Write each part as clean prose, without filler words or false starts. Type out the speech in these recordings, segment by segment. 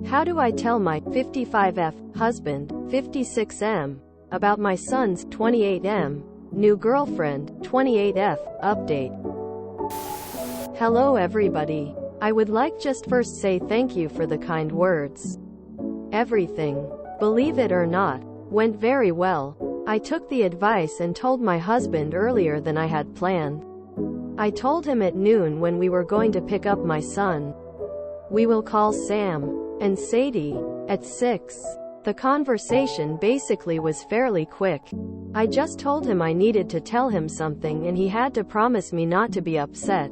How do I tell my 55F husband, 56M, about my son's 28M new girlfriend, 28F update? Hello everybody. I would like just first say thank you for the kind words. Everything, believe it or not, went very well. I took the advice and told my husband earlier than I had planned. I told him at noon when we were going to pick up my son. We will call Sam and Sadie at 6. The conversation basically was fairly quick. I just told him I needed to tell him something and he had to promise me not to be upset.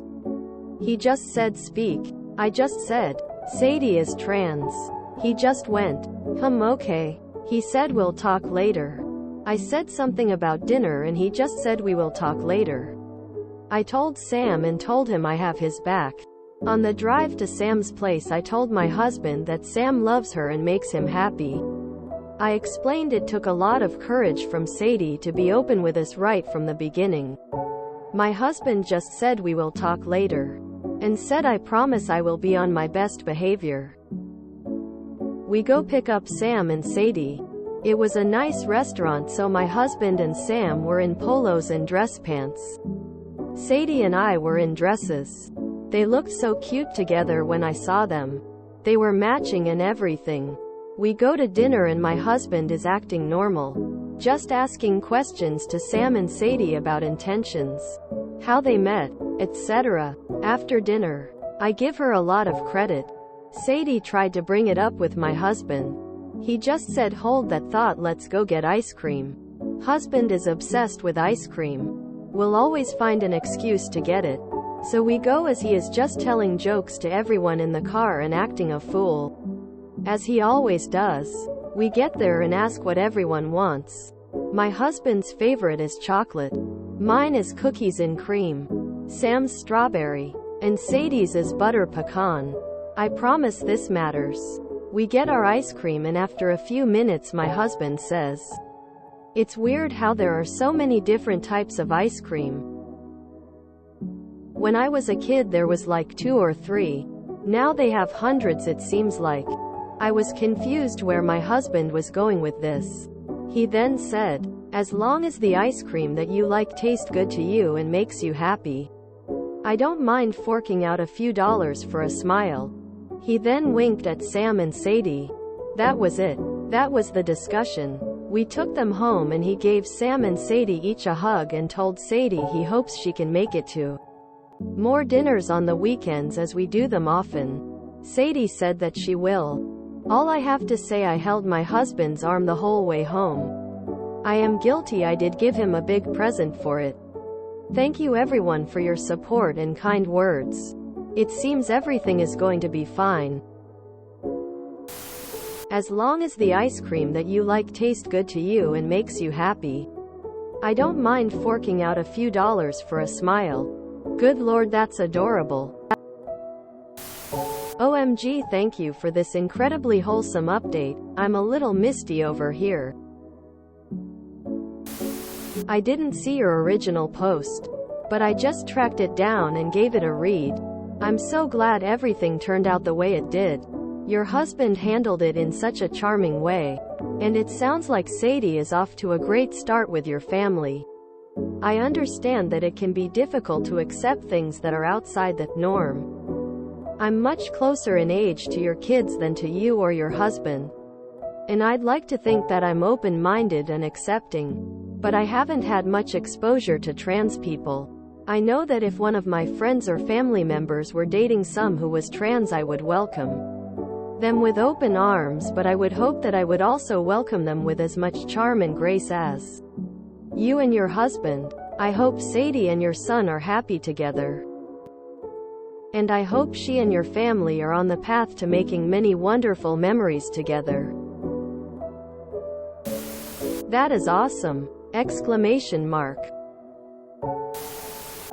He just said speak. I just said, Sadie is trans. He just went, okay. He said we'll talk later. I said something about dinner and he just said we will talk later. I told Sam and told him I have his back. On the drive to Sam's place I told my husband that Sam loves her and makes him happy. I explained it took a lot of courage from Sadie to be open with us right from the beginning. My husband just said we will talk later. And said I promise I will be on my best behavior. We go pick up Sam and Sadie. It was a nice restaurant so my husband and Sam were in polos and dress pants. Sadie and I were in dresses. They looked so cute together when I saw them. They were matching and everything. We go to dinner and my husband is acting normal. Just asking questions to Sam and Sadie about intentions, how they met, etc. After dinner, I give her a lot of credit. Sadie tried to bring it up with my husband. He just said hold that thought, let's go get ice cream. Husband is obsessed with ice cream. We'll always find an excuse to get it. So we go as he is just telling jokes to everyone in the car and acting a fool. As he always does. We get there and ask what everyone wants. My husband's favorite is chocolate. Mine is cookies and cream. Sam's strawberry. And Sadie's is butter pecan. I promise this matters. We get our ice cream and after a few minutes my husband says, it's weird how there are so many different types of ice cream. When I was a kid there was like 2 or 3. Now they have hundreds it seems like. I was confused where my husband was going with this. He then said, as long as the ice cream that you like tastes good to you and makes you happy, I don't mind forking out a few dollars for a smile. He then winked at Sam and Sadie. That was it. That was the discussion. We took them home and he gave Sam and Sadie each a hug and told Sadie he hopes she can make it to more dinners on the weekends as we do them often. Sadie said that she will. All I have to say, I held my husband's arm the whole way home. I am guilty, I did give him a big present for it. Thank you everyone for your support and kind words. It seems everything is going to be fine. As long as the ice cream that you like tastes good to you and makes you happy, I don't mind forking out a few dollars for a smile. Good Lord, that's adorable. OMG, thank you for this incredibly wholesome update. I'm a little misty over here. I didn't see your original post, but I just tracked it down and gave it a read. I'm so glad everything turned out the way it did. Your husband handled it in such a charming way. And it sounds like Sadie is off to a great start with your family. I understand that it can be difficult to accept things that are outside the norm. I'm much closer in age to your kids than to you or your husband. And I'd like to think that I'm open-minded and accepting. But I haven't had much exposure to trans people. I know that if one of my friends or family members were dating some who was trans, I would welcome them with open arms, but I would hope that I would also welcome them with as much charm and grace as you and your husband. I hope Sadie and your son are happy together. And I hope she and your family are on the path to making many wonderful memories together. That is awesome! Exclamation mark.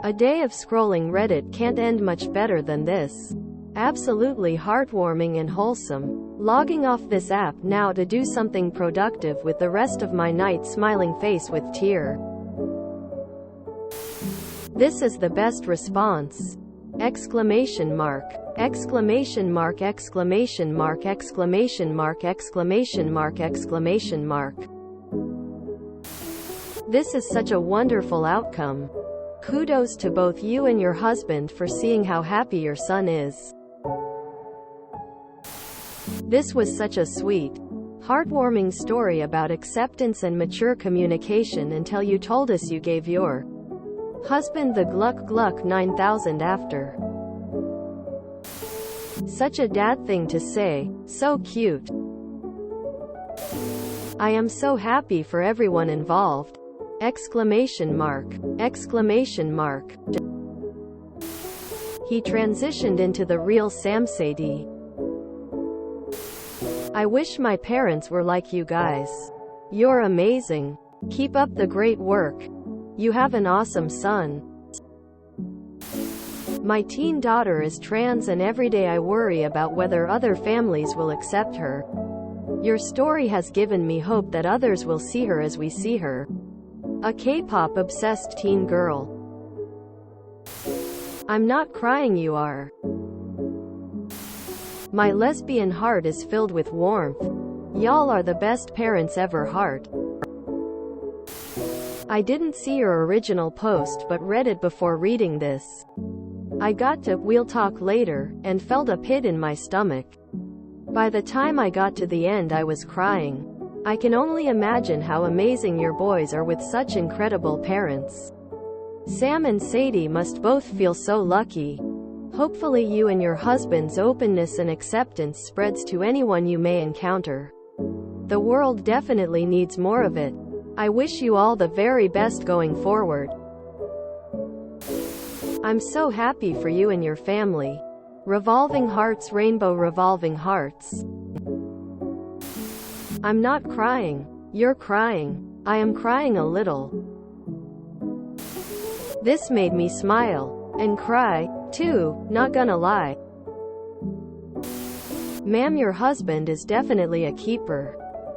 A day of scrolling Reddit can't end much better than this. Absolutely heartwarming and wholesome. Logging off this app now to do something productive with the rest of my night, smiling face with tear. This is the best response. Exclamation mark. Exclamation mark. Exclamation mark. Exclamation mark. Exclamation mark. Exclamation mark. This is such a wonderful outcome. Kudos to both you and your husband for seeing how happy your son is. This was such a sweet, heartwarming story about acceptance and mature communication until you told us you gave your husband the Gluck Gluck 9000 after. Such a dad thing to say, so cute. I am so happy for everyone involved. Exclamation mark. Exclamation mark. He transitioned into the real Sam Sadie. I wish my parents were like you guys. You're amazing. Keep up the great work. You have an awesome son. My teen daughter is trans and every day I worry about whether other families will accept her. Your story has given me hope that others will see her as we see her. A K-pop obsessed teen girl. I'm not crying, you are. My lesbian heart is filled with warmth. Y'all are the best parents ever, heart. I didn't see your original post but read it before reading this. I got to "We'll talk later" and felt a pit in my stomach. By the time I got to the end I was crying. I can only imagine how amazing your boys are with such incredible parents. Sam and Sadie must both feel so lucky. Hopefully you and your husband's openness and acceptance spreads to anyone you may encounter. The world definitely needs more of it. I wish you all the very best going forward. I'm so happy for you and your family. Revolving hearts, rainbow revolving hearts. I'm not crying. You're crying. I am crying a little. This made me smile. And cry, too, not gonna lie. Ma'am, your husband is definitely a keeper.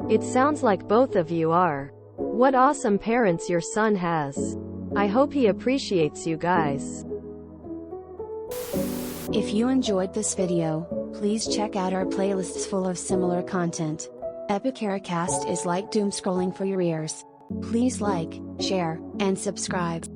It sounds like both of you are. What awesome parents your son has. I hope he appreciates you guys. If you enjoyed this video, please check out our playlists full of similar content. Epic Cast is like doom scrolling for your ears. Please like, share, and subscribe.